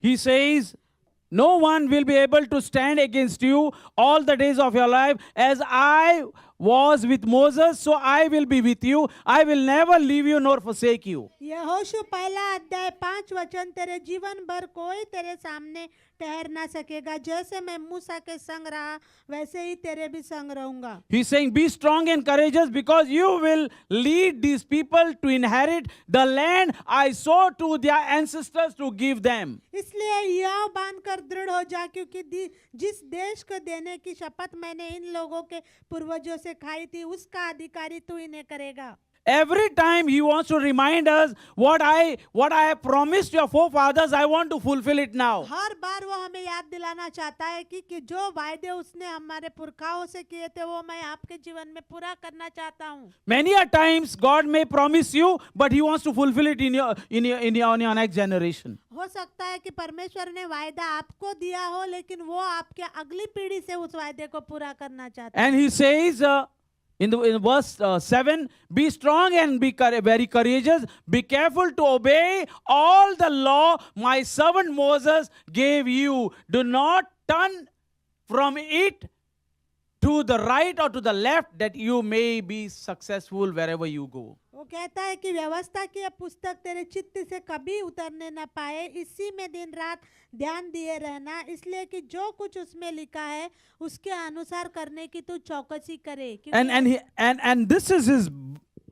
He says, no one will be able to stand against you all the days of your life. As I was with Moses, so I will be with you. I will never leave you nor forsake you. यहोशू पहला अध्याय 5 वचन, तेरे जीवन भर कोई तेरे सामने ठहर ना सकेगा। जैसे मैं मूसा के संग रहा वैसे ही तेरे भी संग रहूंगा। He's saying, be strong and courageous because you will lead these people to inherit the land I swore to their ancestors to give them. इसलिए यह बांधकर दृढ़ हो जा, क्योंकि जिस देश को देने की शपथ मैंने इन लोगों के पूर्वजों से खाई थी उसका अधिकारी तू इन्हें करेगा। Every time he wants to remind us what I have promised your forefathers, I want to fulfill it now. हर बार वो हमें याद दिलाना चाहता है कि जो वायदे उसने हमारे पुरखाओं से किए थे वो मैं आपके जीवन में पूरा करना चाहता हूँ। Many a times God may promise you, but He wants to fulfill it in your next generation. हो सकता है कि परमेश्वर ने वायदा आपको दिया हो, लेकिन वो आपके अगली पीढ़ी से उस वायदे को पूरा करना चाहता है। And He says in verse 7, be strong and be very courageous. Be careful to obey all the law my servant Moses gave you. Do not turn from it to the right or to the left, that you may be successful wherever you go. वो कहता है कि व्यवस्था की यह पुस्तक तेरे चित्त से कभी उतरने न पाए, इसी में दिन रात ध्यान दिए रहना, इसलिए कि जो कुछ उसमें लिखा है उसके अनुसार करने की तू चौकसी करे। And this is his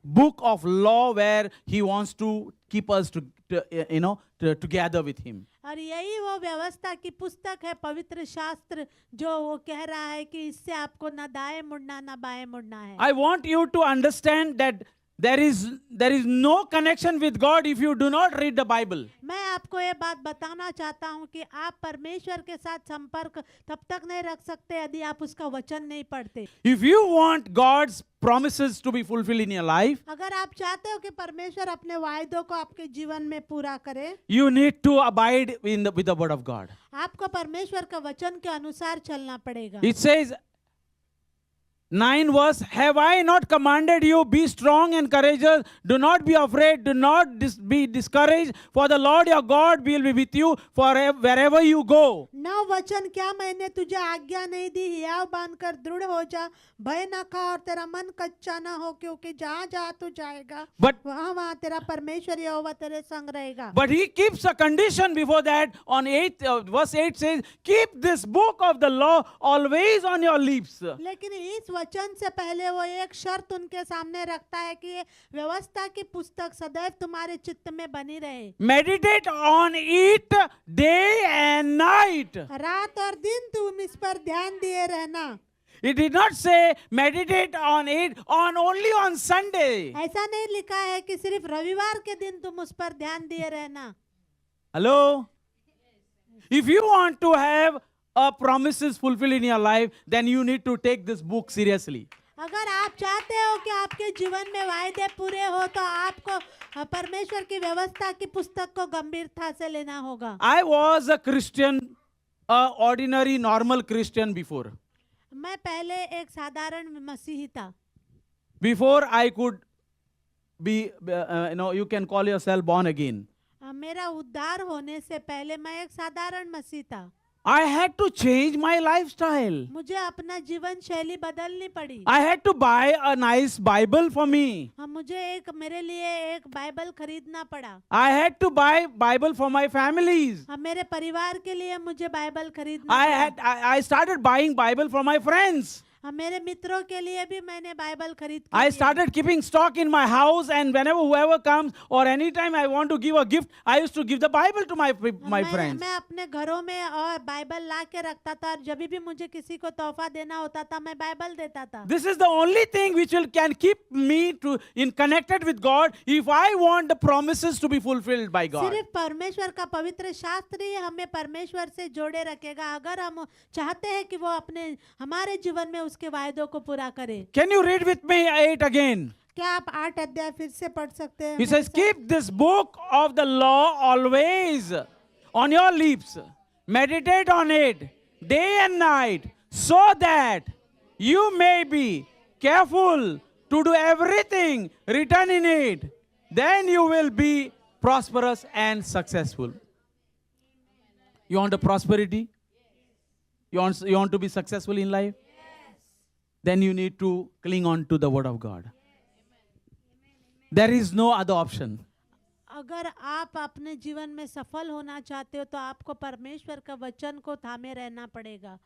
book of law where he wants to keep us together with him. और यही वो व्यवस्था की पुस्तक है, पवित्र शास्त्र, जो वो कह रहा है कि इससे आपको ना दाएं मुड़ना ना बाएं मुड़ना है। I want you to understand that there is no connection with God if you do not read the Bible. मैं आपको ये बात बताना चाहता हूँ कि आप परमेश्वर के साथ संपर्क तब तक नहीं रख सकते यदि आप उसका वचन नहीं पढ़ते। If you want God's promises to be fulfilled in your life, अगर आप चाहते हो कि परमेश्वर अपने वायदों को आपके जीवन में पूरा करे, you need to abide with the word of God. आपको परमेश्वर के वचन के अनुसार चलना पड़ेगा। It says 9 verse, have I not commanded you, be strong and courageous, do not be afraid, do not be discouraged, for the Lord your God will be with you wherever you go. 9 वचन, क्या मैंने तुझे आज्ञा नहीं दी, हियाव बांधकर दृढ़ हो जा, भय न खा और तेरा मन कच्चा न हो, क्योंकि जहाँ जहाँ तू जाएगा वहाँ वहाँ तेरा परमेश्वर यहोवा तेरे संग रहेगा। But he keeps a condition before that. On verse 8 says, keep this book of the law always on your lips. लेकिन इस वचन से पहले वो एक शर्त उनके सामने रखता है कि ये व्यवस्था की पुस्तक सदैव तुम्हारे चित्त में बनी रहे। Meditate on it day and night. रात और दिन तुम इस पर ध्यान दिए रहना। It did not say meditate on it only on Sunday. ऐसा नहीं लिखा है कि सिर्फ रविवार के दिन तुम उस पर ध्यान दिए रहना। Hello? If you want to have promises fulfilled in your life, then you need to take this book seriously. अगर आप चाहते हो कि आपके जीवन में वायदे पूरे हो तो आपको परमेश्वर की व्यवस्था की पुस्तक को गंभीरता से लेना होगा। I was a Christian, ordinary, normal Christian before. मैं पहले एक साधारण मसीही था। Before I could be, you can call yourself born again. मेरा उद्धार होने से पहले मैं एक साधारण मसीह था। I had to change my lifestyle. मुझे अपना जीवन शैली बदलनी पड़ी। I had to buy a nice Bible for me. मुझे मेरे लिए एक बाइबल खरीदना पड़ा। I had to buy Bible for my families. मेरे परिवार के लिए मुझे बाइबल खरीदना पड़ा। I started buying Bible for my friends. मेरे मित्रों के लिए भी मैंने बाइबल खरीद के I started keeping stock in my house, and whenever whoever comes or anytime I want to give a gift, I used to give the Bible to my friends. मैं अपने घरों में और बाइबल ला के रखता था, और जब भी मुझे किसी को तोहफा देना होता था मैं बाइबल देता था। This is the only thing which can keep me connected with God if I want the promises to be fulfilled by God. सिर्फ परमेश्वर का पवित्र शास्त्र ही हमें परमेश्वर से जोड़े रखेगा, अगर हम चाहते हैं कि वो हमारे जीवन में उसके वायदों को पूरा करे। Can you read with me 8 again? क्या आप 8 अध्याय फिर से पढ़ सकते हैं? He says, keep this book of the law always on your lips. Meditate on it day and night, so that you may be careful to do everything written in it. Then you will be prosperous and successful. You want a prosperity? You want to be successful in life? Then you need to cling on to the word of God. There is no other option. अगर आप अपने जीवन में सफल होना चाहते हो तो आपको परमेश्वर का वचन को थामे रहना पड़ेगा